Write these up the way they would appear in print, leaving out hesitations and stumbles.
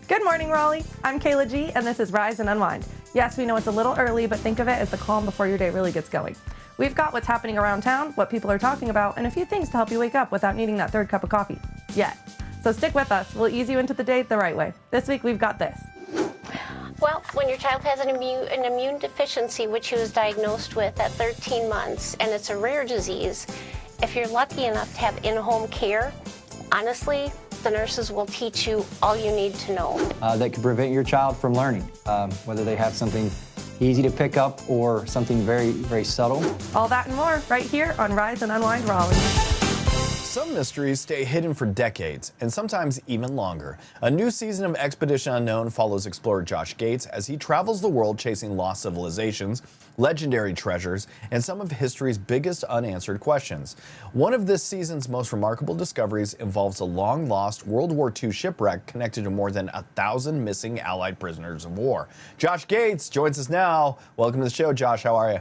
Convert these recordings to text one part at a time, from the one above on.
Good morning, Raleigh. I'm Kayla G, and this is Rise and Unwind. Yes, we know it's a little early, but think of it as the calm before your day really gets going. We've got what's happening around town, what people are talking about, and a few things to help you wake up without needing that third cup of coffee. Yet. So stick with us. We'll ease you into the day the right way. This week, we've got this. Well, when your child has an immune deficiency, which he was diagnosed with at 13 months, and it's a rare disease, if you're lucky enough to have in-home care, honestly, the nurses will teach you all you need to know. That could prevent your child from learning, whether they have something easy to pick up or something very, very subtle. All that and more right here on Rise and Unwind Raleigh. Some mysteries stay hidden for decades, and sometimes even longer. A new season of Expedition Unknown follows explorer Josh Gates as he travels the world chasing lost civilizations, legendary treasures, and some of history's biggest unanswered questions. One of this season's most remarkable discoveries involves a long-lost World War II shipwreck connected to more than 1,000 missing Allied prisoners of war. Josh Gates joins us now. Welcome to the show, Josh. How are you?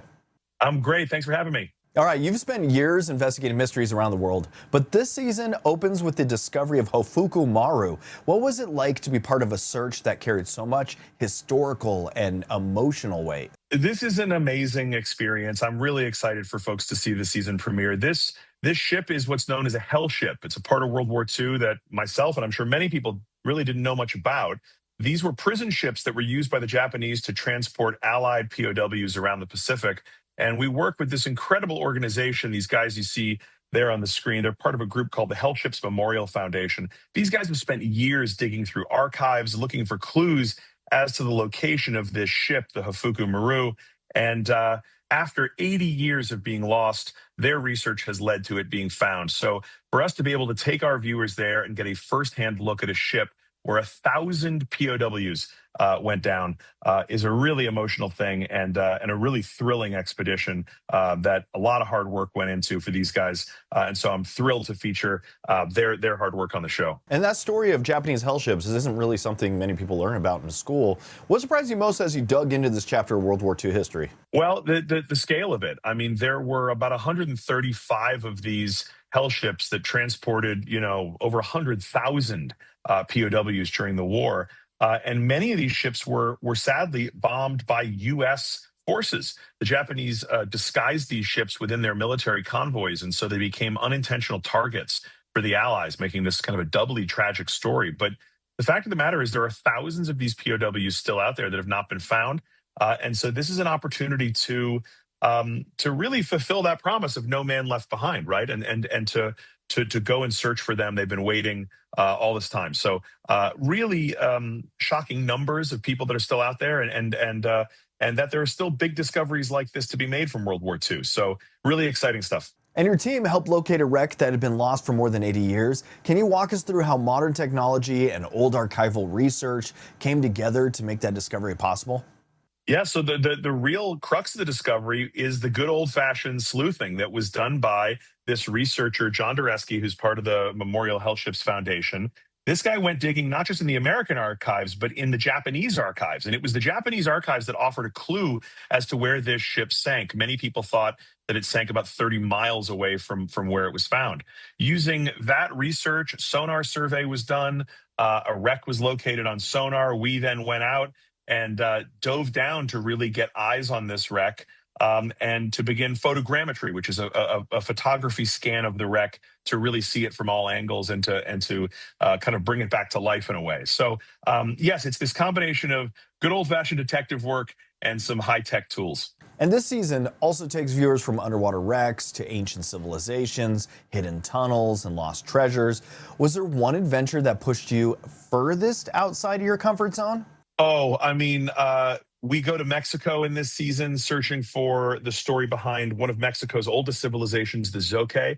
I'm great. Thanks for having me. All right, you've spent years investigating mysteries around the world, but this season opens with the discovery of Hofuku Maru. What was it like to be part of a search that carried so much historical and emotional weight? This is an amazing experience. I'm really excited for folks to see the season premiere. This ship is what's known as a hell ship. It's a part of World War II that myself, and I'm sure many people, really didn't know much about. These were prison ships that were used by the Japanese to transport Allied POWs around the Pacific. And we work with this incredible organization. These guys you see there on the screen, they're part of a group called the Hell Ships Memorial Foundation. These guys have spent years digging through archives, looking for clues as to the location of this ship, the Hofuku Maru. And after 80 years of being lost, their research has led to it being found. So for us to be able to take our viewers there and get a firsthand look at a ship where 1,000 POWs went down is a really emotional thing and a really thrilling expedition that a lot of hard work went into for these guys. And so I'm thrilled to feature their hard work on the show. And that story of Japanese hell ships isn't really something many people learn about in school. What surprised you most as you dug into this chapter of World War II history? Well, the scale of it. I mean, there were about 135 of these hell ships that transported, over 100,000 POWs during the war. And many of these ships were sadly bombed by U.S. forces. The Japanese disguised these ships within their military convoys, and so they became unintentional targets for the Allies, making this kind of a doubly tragic story. But the fact of the matter is there are thousands of these POWs still out there that have not been found. And so this is an opportunity to really fulfill that promise of no man left behind, right? And to go and search for them. They've been waiting all this time. So really shocking numbers of people that are still out there and that there are still big discoveries like this to be made from World War II. So really exciting stuff. And your team helped locate a wreck that had been lost for more than 80 years. Can you walk us through how modern technology and old archival research came together to make that discovery possible? Yeah, so the real crux of the discovery is the good old-fashioned sleuthing that was done by this researcher, John Dureski, who's part of the Memorial Hell Ships Foundation. This guy went digging not just in the American archives, but in the Japanese archives. And it was the Japanese archives that offered a clue as to where this ship sank. Many people thought that it sank about 30 miles away from where it was found. Using that research, sonar survey was done. A wreck was located on sonar. We then went out and dove down to really get eyes on this wreck and to begin photogrammetry, which is a photography scan of the wreck to really see it from all angles and to kind of bring it back to life in a way. So yes, it's this combination of good old-fashioned detective work and some high-tech tools. And this season also takes viewers from underwater wrecks to ancient civilizations, hidden tunnels, and lost treasures. Was there one adventure that pushed you furthest outside of your comfort zone? Oh, I mean, we go to Mexico in this season searching for the story behind one of Mexico's oldest civilizations, the Zoque.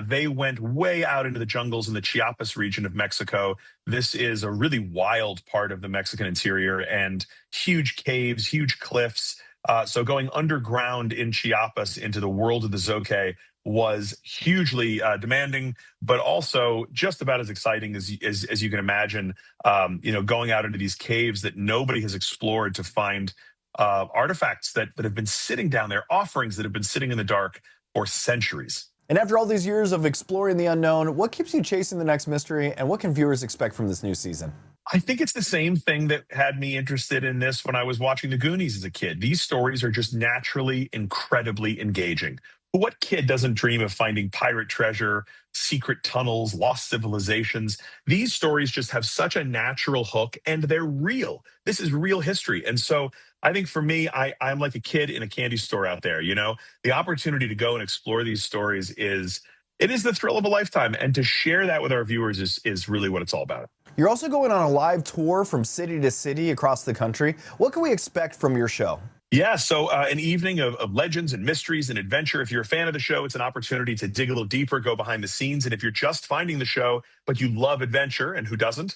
They went way out into the jungles in the Chiapas region of Mexico. This is a really wild part of the Mexican interior and huge caves, huge cliffs. So going underground in Chiapas into the world of the Zoque was hugely demanding, but also just about as exciting as you can imagine. Going out into these caves that nobody has explored to find artifacts that have been sitting down there, offerings that have been sitting in the dark for centuries. And after all these years of exploring the unknown, what keeps you chasing the next mystery, and what can viewers expect from this new season? I think it's the same thing that had me interested in this when I was watching The Goonies as a kid. These stories are just naturally incredibly engaging. What kid doesn't dream of finding pirate treasure, secret tunnels, lost civilizations? These stories just have such a natural hook and they're real. This is real history. And so I think for me, I'm like a kid in a candy store out there, you know? The opportunity to go and explore these stories it is the thrill of a lifetime. And to share that with our viewers is really what it's all about. You're also going on a live tour from city to city across the country. What can we expect from your show? Yeah, so an evening of legends and mysteries and adventure. If you're a fan of the show, it's an opportunity to dig a little deeper, go behind the scenes. And if you're just finding the show, but you love adventure, and who doesn't,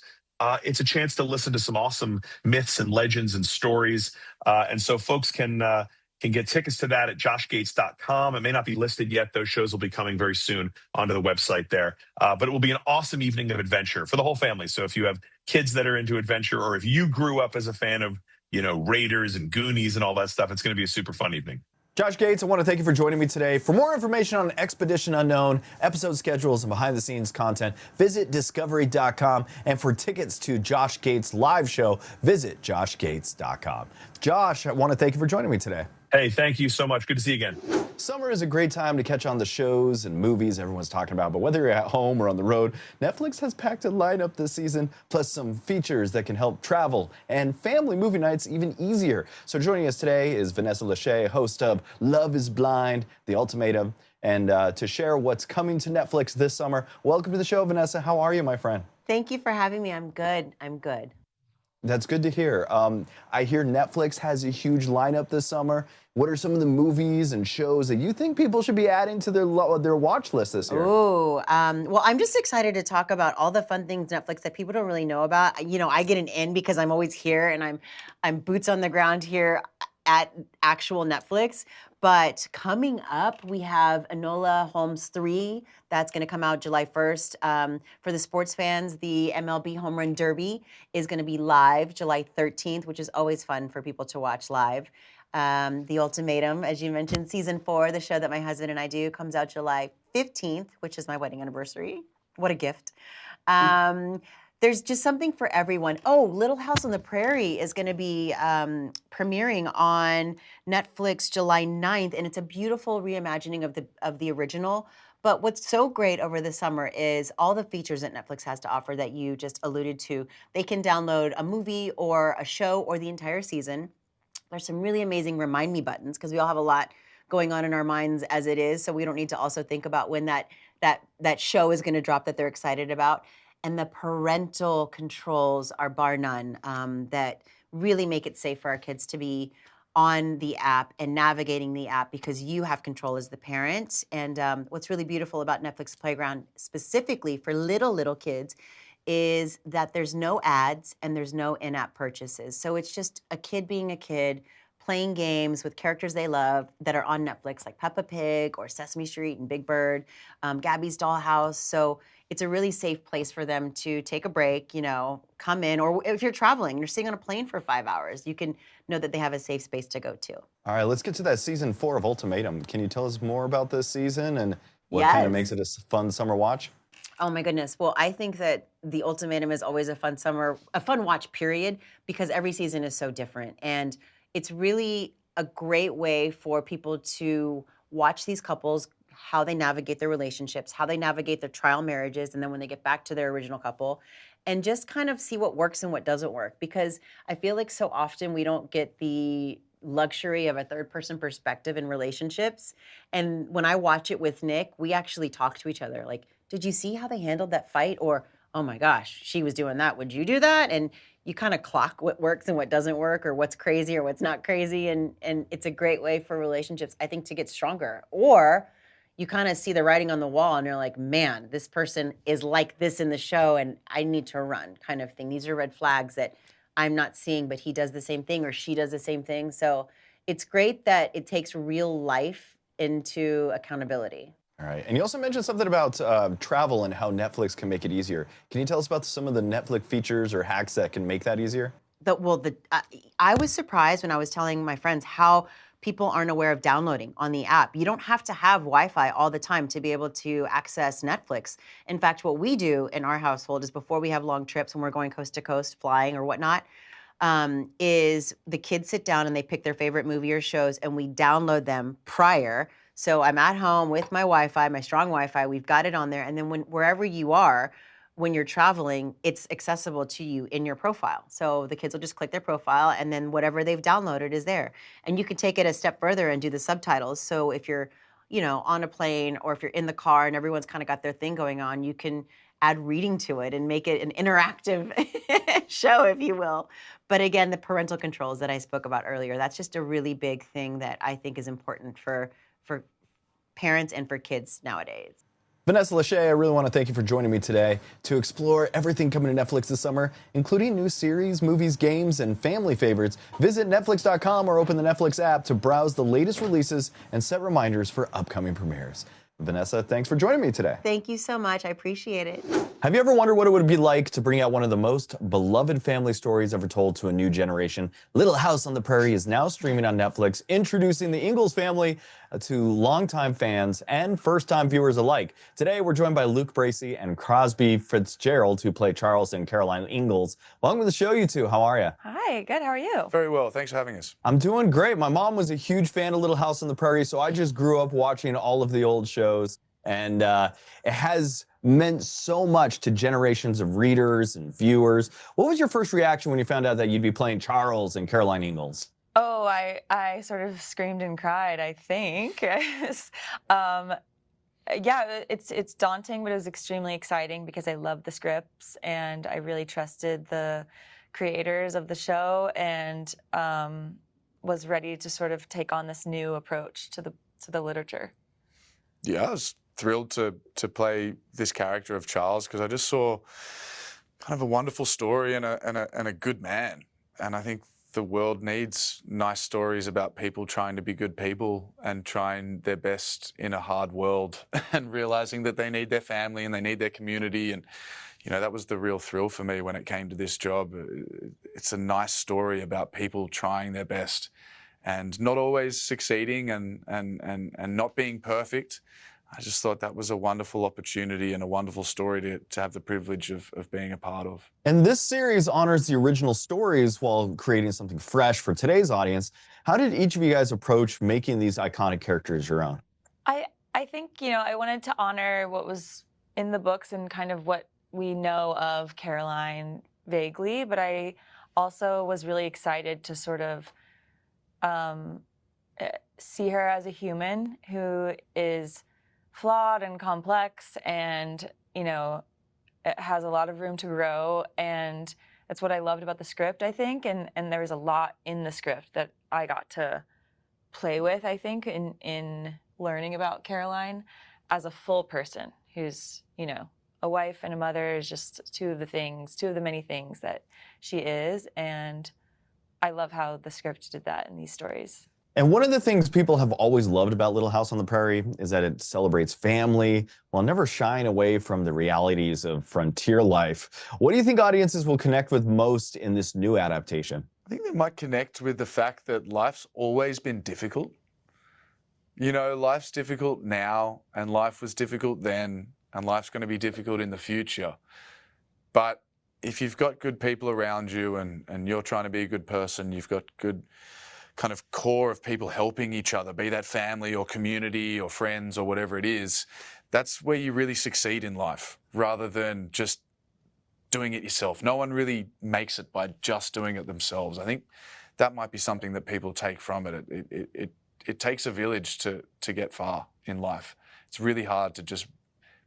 it's a chance to listen to some awesome myths and legends and stories. And so folks can get tickets to that at joshgates.com. It may not be listed yet. Those shows will be coming very soon onto the website there. But it will be an awesome evening of adventure for the whole family. So if you have kids that are into adventure, or if you grew up as a fan of, Raiders and Goonies and all that stuff, it's going to be a super fun evening. Josh Gates, I want to thank you for joining me today. For more information on Expedition Unknown, episode schedules, and behind-the-scenes content, visit discovery.com. And for tickets to Josh Gates' live show, visit joshgates.com. Josh, I want to thank you for joining me today. Hey, thank you so much. Good to see you again. Summer is a great time to catch on the shows and movies everyone's talking about, but whether you're at home or on the road, Netflix has packed a lineup this season, plus some features that can help travel and family movie nights even easier. So joining us today is Vanessa Lachey, host of Love is Blind, The Ultimatum, and to share what's coming to Netflix this summer. Welcome to the show, Vanessa. How are you, my friend? Thank you for having me. I'm good. That's good to hear. I hear Netflix has a huge lineup this summer. What are some of the movies and shows that you think people should be adding to their watch list this year? Ooh, well, I'm just excited to talk about all the fun things Netflix that people don't really know about. I get an in because I'm always here and I'm boots on the ground here at actual Netflix. But coming up, we have Enola Holmes 3. That's going to come out July 1st. For the sports fans, the MLB Home Run Derby is going to be live July 13th, which is always fun for people to watch live. The Ultimatum, as you mentioned, season 4, the show that my husband and I do, comes out July 15th, which is my wedding anniversary. What a gift. There's just something for everyone. Oh, Little House on the Prairie is going to be premiering on Netflix July 9th, and it's a beautiful reimagining of the original. But what's so great over the summer is all the features that Netflix has to offer that you just alluded to. They can download a movie or a show or the entire season. There's some really amazing remind me buttons because we all have a lot going on in our minds as it is, so we don't need to also think about when that show is going to drop that they're excited about. And the parental controls are bar none that really make it safe for our kids to be on the app and navigating the app because you have control as the parent. And what's really beautiful about Netflix Playground specifically for little kids is that there's no ads and there's no in-app purchases. So it's just a kid being a kid, playing games with characters they love that are on Netflix, like Peppa Pig or Sesame Street and Big Bird, Gabby's Dollhouse. So it's a really safe place for them to take a break, come in. Or if you're traveling, you're sitting on a plane for 5 hours, you can know that they have a safe space to go to. All right, let's get to that season 4 of Ultimatum. Can you tell us more about this season and what kind of makes it a fun summer watch? Oh my goodness. Well, I think that The Ultimatum is always a fun watch period because every season is so different. And it's really a great way for people to watch these couples, how they navigate their relationships, how they navigate their trial marriages, and then when they get back to their original couple, and just kind of see what works and what doesn't work. Because I feel like so often we don't get the luxury of a third-person perspective in relationships. And when I watch it with Nick, we actually talk to each other. Like, did you see how they handled that fight? Or, oh my gosh, she was doing that. Would you do that? And you kind of clock what works and what doesn't work or what's crazy or what's not crazy. And it's a great way for relationships, I think, to get stronger. Or you kind of see the writing on the wall and you're like, man, this person is like this in the show and I need to run kind of thing. These are red flags that I'm not seeing, but he does the same thing or she does the same thing. So it's great that it takes real life into accountability. All right. And you also mentioned something about travel and how Netflix can make it easier. Can you tell us about some of the Netflix features or hacks that can make that easier? I was surprised when I was telling my friends how people aren't aware of downloading on the app. You don't have to have Wi-Fi all the time to be able to access Netflix. In fact, what we do in our household is before we have long trips when we're going coast to coast, flying or whatnot, is the kids sit down and they pick their favorite movie or shows and we download them prior. So I'm at home with my Wi-Fi, my strong Wi-Fi, we've got it on there. And then wherever you are, when you're traveling, it's accessible to you in your profile. So the kids will just click their profile and then whatever they've downloaded is there. And you can take it a step further and do the subtitles. So if you're, on a plane or if you're in the car and everyone's kind of got their thing going on, you can add reading to it and make it an interactive show, if you will. But again, the parental controls that I spoke about earlier, that's just a really big thing that I think is important for parents and for kids nowadays. Vanessa Lachey, I really want to thank you for joining me today to explore everything coming to Netflix this summer, including new series, movies, games, and family favorites. Visit Netflix.com or open the Netflix app to browse the latest releases and set reminders for upcoming premieres. Vanessa, thanks for joining me today. Thank you so much. I appreciate it. Have you ever wondered what it would be like to bring out one of the most beloved family stories ever told to a new generation? Little House on the Prairie is now streaming on Netflix, introducing the Ingalls family to longtime fans and first-time viewers alike. Today, we're joined by Luke Bracey and Crosby Fitzgerald, who play Charles and Caroline Ingalls. Welcome to the show, you two. How are you? Hi, good. How are you? Very well. Thanks for having us. I'm doing great. My mom was a huge fan of Little House on the Prairie, so I just grew up watching all of the old shows. And it has meant so much to generations of readers and viewers. What was your first reaction when you found out that you'd be playing Charles and Caroline Ingalls? Oh, I sort of screamed and cried, I think. Yeah, it's daunting, but it was extremely exciting because I loved the scripts and I really trusted the creators of the show and was ready to sort of take on this new approach to the literature. Yeah, I was thrilled to play this character of Charles because I just saw kind of a wonderful story and a good man. And I think the world needs nice stories about people trying to be good people and trying their best in a hard world and realizing that they need their family and they need their community. And, that was the real thrill for me when it came to this job. It's a nice story about people trying their best and not always succeeding and not being perfect. I just thought that was a wonderful opportunity and a wonderful story to have the privilege of being a part of. And this series honors the original stories while creating something fresh for today's audience. How did each of you guys approach making these iconic characters your own? I think, I wanted to honor what was in the books and kind of what we know of Caroline vaguely, but I also was really excited to sort of see her as a human who is flawed and complex and, it has a lot of room to grow. And that's what I loved about the script, I think. And there was a lot in the script that I got to play with, I think, in learning about Caroline as a full person who's, a wife and a mother is just two of the many things that she is. And I love how the script did that in these stories. And one of the things people have always loved about Little House on the Prairie is that it celebrates family while never shying away from the realities of frontier life. What do you think audiences will connect with most in this new adaptation? I think they might connect with the fact that life's always been difficult. Life's difficult now, and life was difficult then, and life's going to be difficult in the future. But if you've got good people around you and you're trying to be a good person, you've got good kind of core of people helping each other, be that family or community or friends or whatever it is, that's where you really succeed in life rather than just doing it yourself. No one really makes it by just doing it themselves. I think that might be something that people take from it. It takes a village to get far in life. It's really hard to just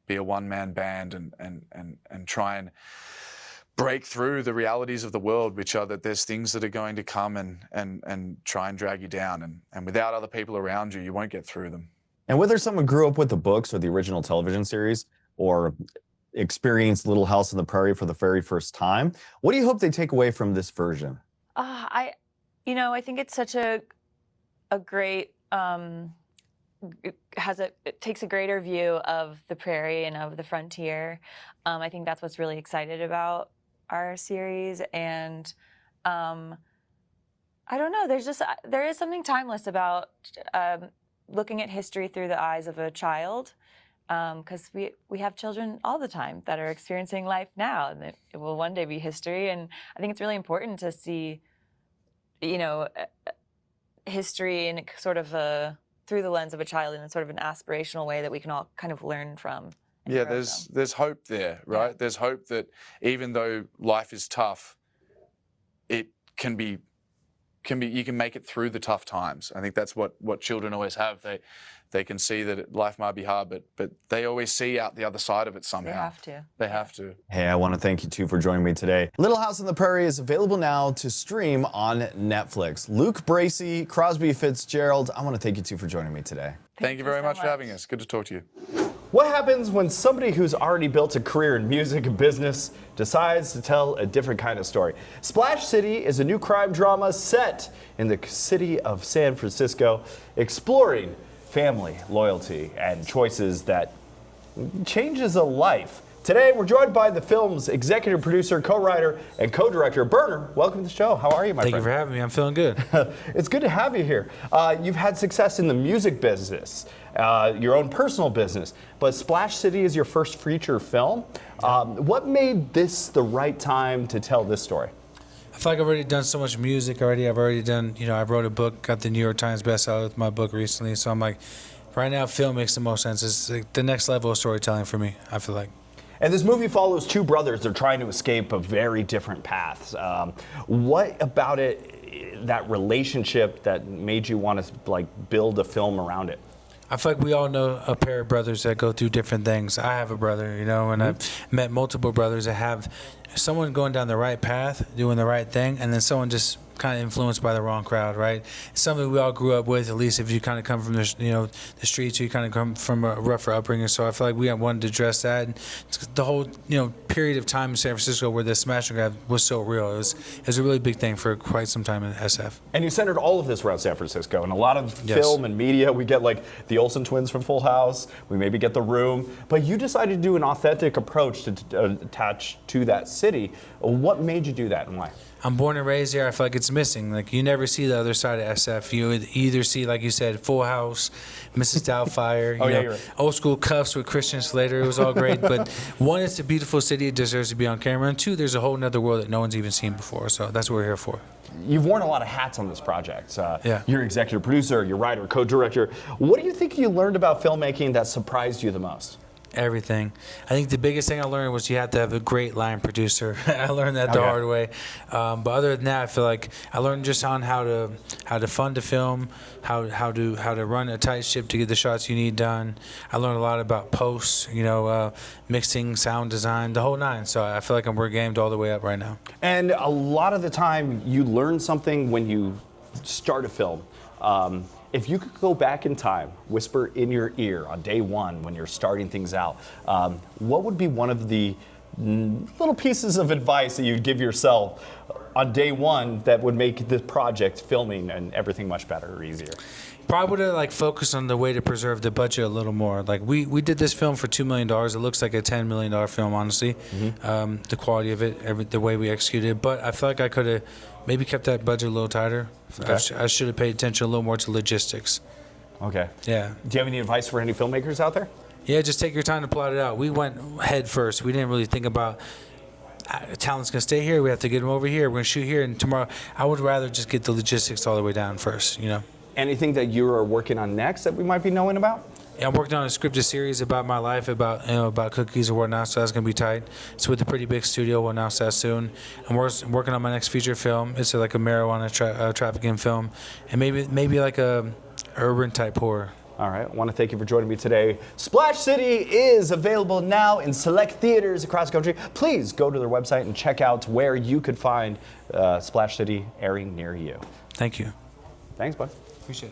be a one-man band and try and break through the realities of the world, which are that there's things that are going to come and try and drag you down. And without other people around you, you won't get through them. And whether someone grew up with the books or the original television series or experienced Little House on the Prairie for the very first time, what do you hope they take away from this version? I think it's such a great, it takes a greater view of the prairie and of the frontier. I think that's what's really excited about our series. And I don't know. There is something timeless about looking at history through the eyes of a child, because we have children all the time that are experiencing life now, and it will one day be history. And I think it's really important to see, history in sort of through the lens of a child in a sort of an aspirational way that we can all kind of learn from. Yeah, there's hope there, right? Yeah. There's hope that even though life is tough, it can be you can make it through the tough times. I think that's what children always have. They can see that life might be hard, but they always see out the other side of it somehow. They have to. Hey, I want to thank you too for joining me today. Little House on the Prairie is available now to stream on Netflix. Luke, Bracey, Crosby, Fitzgerald, I want to thank you too for joining me today. Thank you very much for having us. Good to talk to you. What happens when somebody who's already built a career in music and business decides to tell a different kind of story? Splash City is a new crime drama set in the city of San Francisco, exploring family, loyalty, and choices that changes a life. Today, we're joined by the film's executive producer, co-writer, and co-director, Berner. Welcome to the show. How are you, my friend? Thank you for having me. I'm feeling good. It's good to have you here. You've had success in the music business, your own personal business, but Splash City is your first feature film. What made this the right time to tell this story? I feel like I've already done so much music already. I've already done, I wrote a book, got the New York Times bestseller with my book recently. So I'm like, right now, film makes the most sense. It's like the next level of storytelling for me, I feel like. And this movie follows two brothers. They're trying to escape a very different paths. What about it, that relationship, that made you want to build a film around it? I feel like we all know a pair of brothers that go through different things. I have a brother, and I've met multiple brothers that have someone going down the right path, doing the right thing, and then someone just kind of influenced by the wrong crowd, right? It's something we all grew up with, at least if you kind of come from the streets, or you kind of come from a rougher upbringing. So I feel like we wanted to address that. And the whole, period of time in San Francisco where the smash and grab was so real. It was a really big thing for quite some time in SF. And you centered all of this around San Francisco. And a lot of film and media, we get the Olsen twins from Full House, we maybe get The Room, but you decided to do an authentic approach to attach to that city. What made you do that and why? I'm born and raised here. I feel like it's missing. Like, you never see the other side of SF. You either see, like you said, Full House, Mrs. Doubtfire, you're right. Old school Cuffs with Christian Slater. It was all great. But one, it's a beautiful city. It deserves to be on camera. And two, there's a whole nother world that no one's even seen before. So that's what we're here for. You've worn a lot of hats on this project. You're executive producer, you're writer, co-director. What do you think you learned about filmmaking that surprised you the most? Everything. I think the biggest thing I learned was you have to have a great line producer. I learned that the hard way. But other than that, I feel like I learned just on how to fund a film, how to run a tight ship to get the shots you need done. I learned a lot about posts, mixing, sound design, the whole nine. So I feel like we're gamed all the way up right now. And a lot of the time, you learn something when you start a film. If you could go back in time, whisper in your ear on day one when you're starting things out, what would be one of the little pieces of advice that you'd give yourself on day one that would make the project, filming, and everything much better or easier? Probably to focus on the way to preserve the budget a little more. We did this film for $2 million. It looks like a $10 million film, honestly. The quality of it, the way we executed it. But I feel like I could have maybe kept that budget a little tighter. Okay. I should have paid attention a little more to logistics. Okay. Yeah. Do you have any advice for any filmmakers out there? Yeah, just take your time to plot it out. We went head first. We didn't really think about talent's going to stay here. We have to get them over here. We're going to shoot here. And tomorrow, I would rather just get the logistics all the way down first, Anything that you are working on next that we might be knowing about? Yeah, I'm working on a scripted series about my life, about cookies or whatnot, so that's going to be tight. It's with a pretty big studio. We'll announce that soon. I'm working on my next feature film. It's like a marijuana trafficking film, and maybe like a urban type horror. All right, I want to thank you for joining me today. Splash City is available now in select theaters across the country. Please go to their website and check out where you could find Splash City airing near you. Thank you. Thanks, bud. Appreciate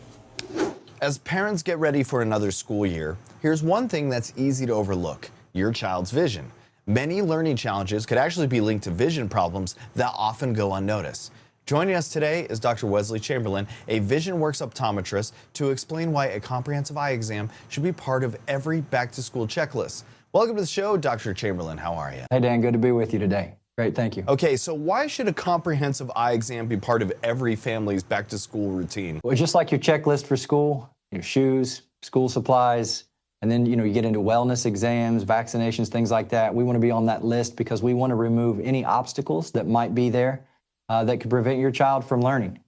it. As parents get ready for another school year, here's one thing that's easy to overlook: your child's vision. Many learning challenges could actually be linked to vision problems that often go unnoticed. Joining us today is Dr. Wesley Chamberlin, a Visionworks optometrist, to explain why a comprehensive eye exam should be part of every back-to-school checklist. Welcome to the show, Dr. Chamberlin. How are you? Hey, Dan. Good to be with you today. Great, thank you. Okay, so why should a comprehensive eye exam be part of every family's back-to-school routine? Well, just like your checklist for school, your shoes, school supplies, and then, you get into wellness exams, vaccinations, things like that. We want to be on that list because we want to remove any obstacles that might be there that could prevent your child from learning,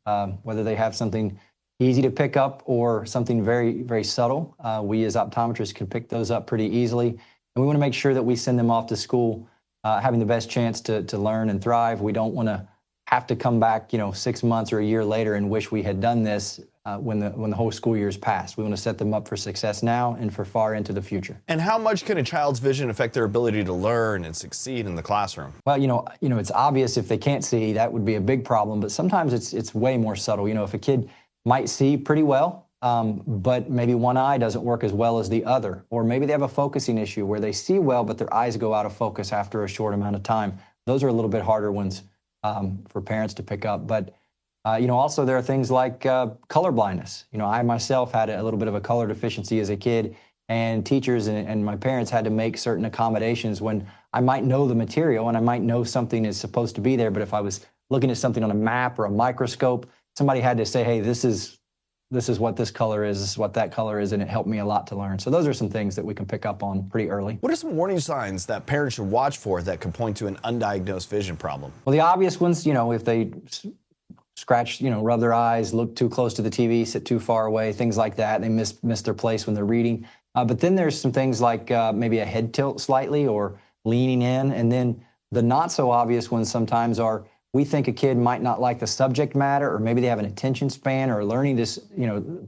whether they have something easy to pick up or something very, very subtle. We as optometrists can pick those up pretty easily. And we want to make sure that we send them off to school having the best chance to learn and thrive. We don't want to have to come back, 6 months or a year later and wish we had done this when the whole school year is passed. We want to set them up for success now and for far into the future. And how much can a child's vision affect their ability to learn and succeed in the classroom? Well, it's obvious if they can't see, that would be a big problem. But sometimes it's way more subtle. If a kid might see pretty well, but maybe one eye doesn't work as well as the other, or maybe they have a focusing issue where they see well, but their eyes go out of focus after a short amount of time. Those are a little bit harder ones for parents to pick up. But also there are things like color blindness. I myself had a little bit of a color deficiency as a kid, and teachers and my parents had to make certain accommodations when I might know the material and I might know something is supposed to be there, but if I was looking at something on a map or a microscope, somebody had to say, hey, this is what this color is, this is what that color is, and it helped me a lot to learn. So those are some things that we can pick up on pretty early. What are some warning signs that parents should watch for that could point to an undiagnosed vision problem? Well, the obvious ones, if they scratch, rub their eyes, look too close to the TV, sit too far away, things like that. They miss their place when they're reading. But then there's some things like maybe a head tilt slightly or leaning in. And then the not so obvious ones sometimes are, we think a kid might not like the subject matter, or maybe they have an attention span or a learning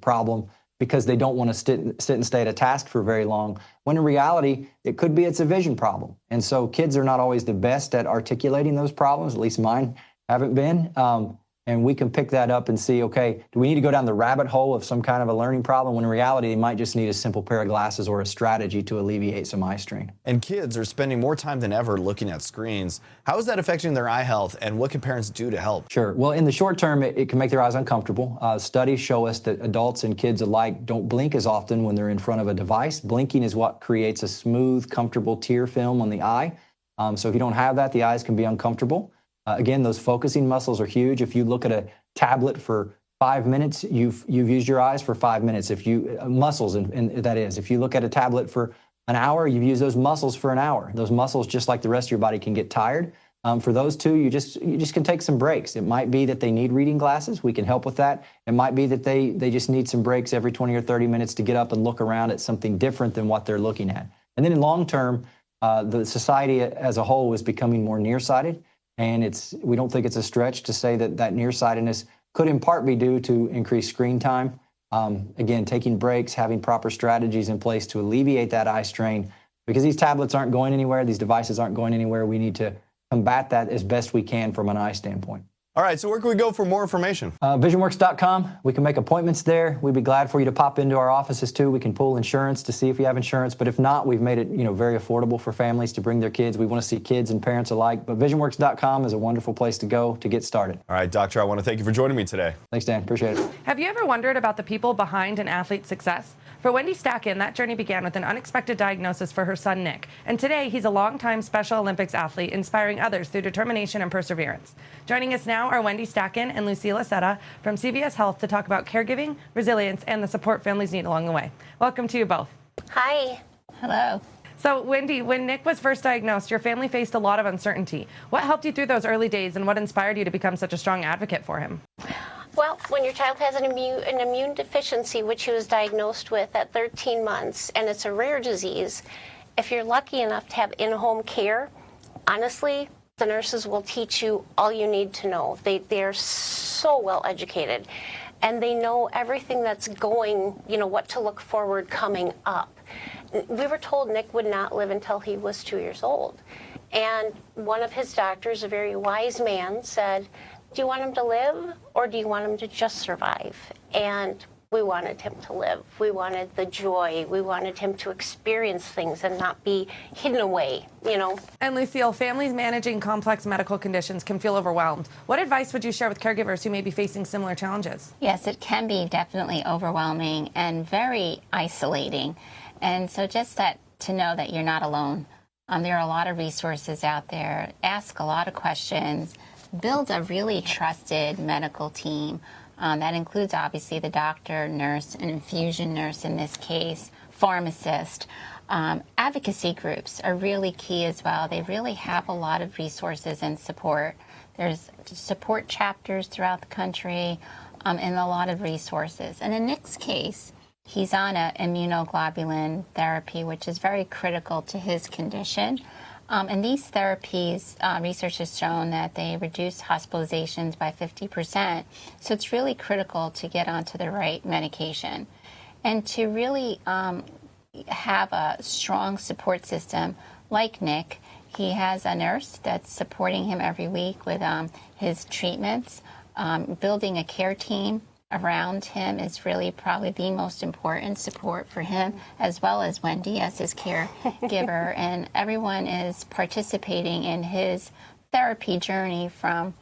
problem because they don't want to sit and stay at a task for very long, when in reality, it could be it's a vision problem. And so kids are not always the best at articulating those problems, at least mine haven't been. And we can pick that up and see, okay, do we need to go down the rabbit hole of some kind of a learning problem, when in reality, they might just need a simple pair of glasses or a strategy to alleviate some eye strain. And kids are spending more time than ever looking at screens. How is that affecting their eye health, and what can parents do to help? Sure. Well, in the short term, it can make their eyes uncomfortable. Studies show us that adults and kids alike don't blink as often when they're in front of a device. Blinking is what creates a smooth, comfortable tear film on the eye. So if you don't have that, the eyes can be uncomfortable. Again, those focusing muscles are huge. If you look at a tablet for 5 minutes, you've used your eyes for 5 minutes. If you muscles, and that is, if you look at a tablet for an hour, you've used those muscles for an hour. Those muscles, just like the rest of your body, can get tired. For those two, you just can take some breaks. It might be that they need reading glasses. We can help with that. It might be that they just need some breaks every 20 or 30 minutes to get up and look around at something different than what they're looking at. And then in long term, the society as a whole is becoming more nearsighted. And we don't think it's a stretch to say that nearsightedness could in part be due to increased screen time. Again, taking breaks, having proper strategies in place to alleviate that eye strain, because these tablets aren't going anywhere, these devices aren't going anywhere. We need to combat that as best we can from an eye standpoint. All right, so where can we go for more information? Visionworks.com. We can make appointments there. We'd be glad for you to pop into our offices too. We can pull insurance to see if you have insurance, but if not, we've made it very affordable for families to bring their kids. We want to see kids and parents alike, but Visionworks.com is a wonderful place to go to get started. All right, Doctor, I want to thank you for joining me today. Thanks, Dan. Appreciate it. Have you ever wondered about the people behind an athlete's success? For Wendy Stacken, that journey began with an unexpected diagnosis for her son, Nick. And today, he's a longtime Special Olympics athlete, inspiring others through determination and perseverance. Joining us now are Wendy Stacken and Lucille Accetta from CVS Health to talk about caregiving, resilience, and the support families need along the way. Welcome to you both. Hi. Hello. So, Wendy, when Nick was first diagnosed, your family faced a lot of uncertainty. What helped you through those early days, and what inspired you to become such a strong advocate for him? Well, when your child has an immune deficiency, which he was diagnosed with at 13 months, and it's a rare disease, if you're lucky enough to have in-home care, honestly, the nurses will teach you all you need to know. They're so well educated, and they know everything that's going, what to look forward coming up. We were told Nick would not live until he was 2 years old. And one of his doctors, a very wise man, said, do you want him to live, or do you want him to just survive? And we wanted him to live. We wanted the joy. We wanted him to experience things and not be hidden away, And Lucille, families managing complex medical conditions can feel overwhelmed. What advice would you share with caregivers who may be facing similar challenges? Yes, it can be definitely overwhelming and very isolating. And so just to know that you're not alone. There are a lot of resources out there. Ask a lot of questions. Build a really trusted medical team. That includes, obviously, the doctor, nurse, an infusion nurse in this case, pharmacist. Advocacy groups are really key as well. They really have a lot of resources and support. There's support chapters throughout the country and a lot of resources. And in Nick's case, he's on an immunoglobulin therapy, which is very critical to his condition. And these therapies, research has shown that they reduce hospitalizations by 50%. So it's really critical to get onto the right medication. And to really have a strong support system like Nick, he has a nurse that's supporting him every week with his treatments. Building a care team around him is really probably the most important support for him, as well as Wendy as his caregiver. And everyone is participating in his therapy journey from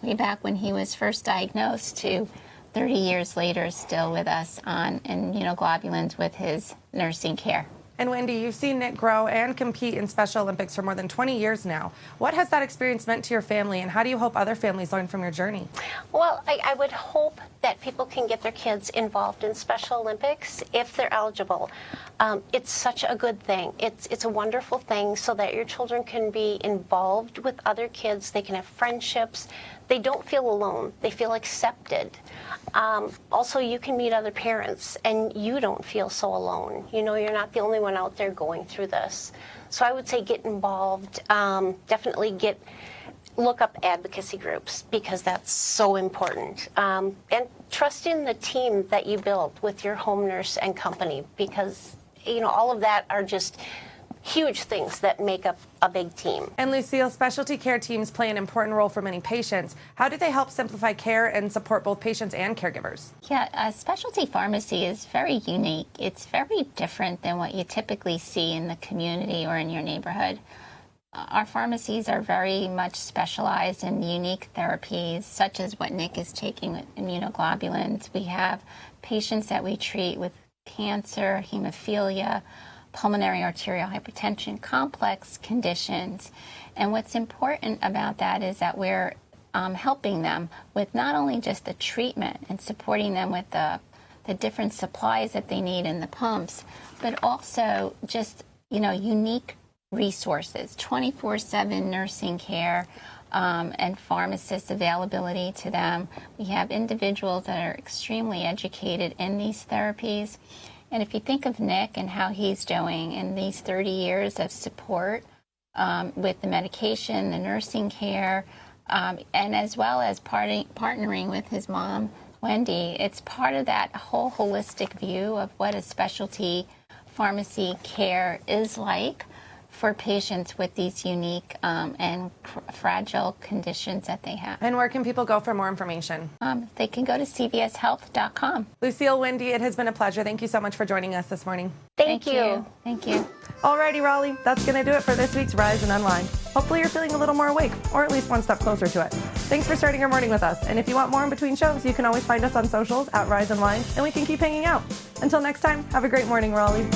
way back when he was first diagnosed to 30 years later, still with us on immunoglobulins with his nursing care. And Wendy, you've seen Nick grow and compete in Special Olympics for more than 20 years now. What has that experience meant to your family, and how do you hope other families learn from your journey? Well, I would hope that people can get their kids involved in Special Olympics if they're eligible. It's such a good thing. It's a wonderful thing so that your children can be involved with other kids. They can have friendships. They don't feel alone. They feel accepted. Also, you can meet other parents, and you don't feel so alone. You know, you're not the only one out there going through this. So I would say get involved. Definitely look up advocacy groups, because that's so important. And trust in the team that you build with your home nurse and company, because, you know, all of that are just huge things that make up a big team. And Lucille, specialty care teams play an important role for many patients. How do they help simplify care and support both patients and caregivers? Yeah, a specialty pharmacy is very unique. It's very different than what you typically see in the community or in your neighborhood. Our pharmacies are very much specialized in unique therapies, such as what Nick is taking with immunoglobulins. We have patients that we treat with cancer, hemophilia, pulmonary arterial hypertension, complex conditions. And what's important about that is that we're helping them with not only just the treatment and supporting them with the different supplies that they need in the pumps, but also just, you know, unique resources, 24/7 nursing care, and pharmacist availability to them. We have individuals that are extremely educated in these therapies. And if you think of Nick and how he's doing in these 30 years of support with the medication, the nursing care, and as well as partnering with his mom, Wendy, it's part of that whole holistic view of what a specialty pharmacy care is like for patients with these unique and fragile conditions that they have. And where can people go for more information? They can go to cvshealth.com. Lucille, Wendy, it has been a pleasure. Thank you so much for joining us this morning. Thank you. Thank you. Alrighty, Raleigh, that's going to do it for this week's Rise and Unwind. Hopefully you're feeling a little more awake, or at least one step closer to it. Thanks for starting your morning with us. And if you want more in between shows, you can always find us on socials at Rise Unwind, and we can keep hanging out. Until next time, have a great morning, Raleigh.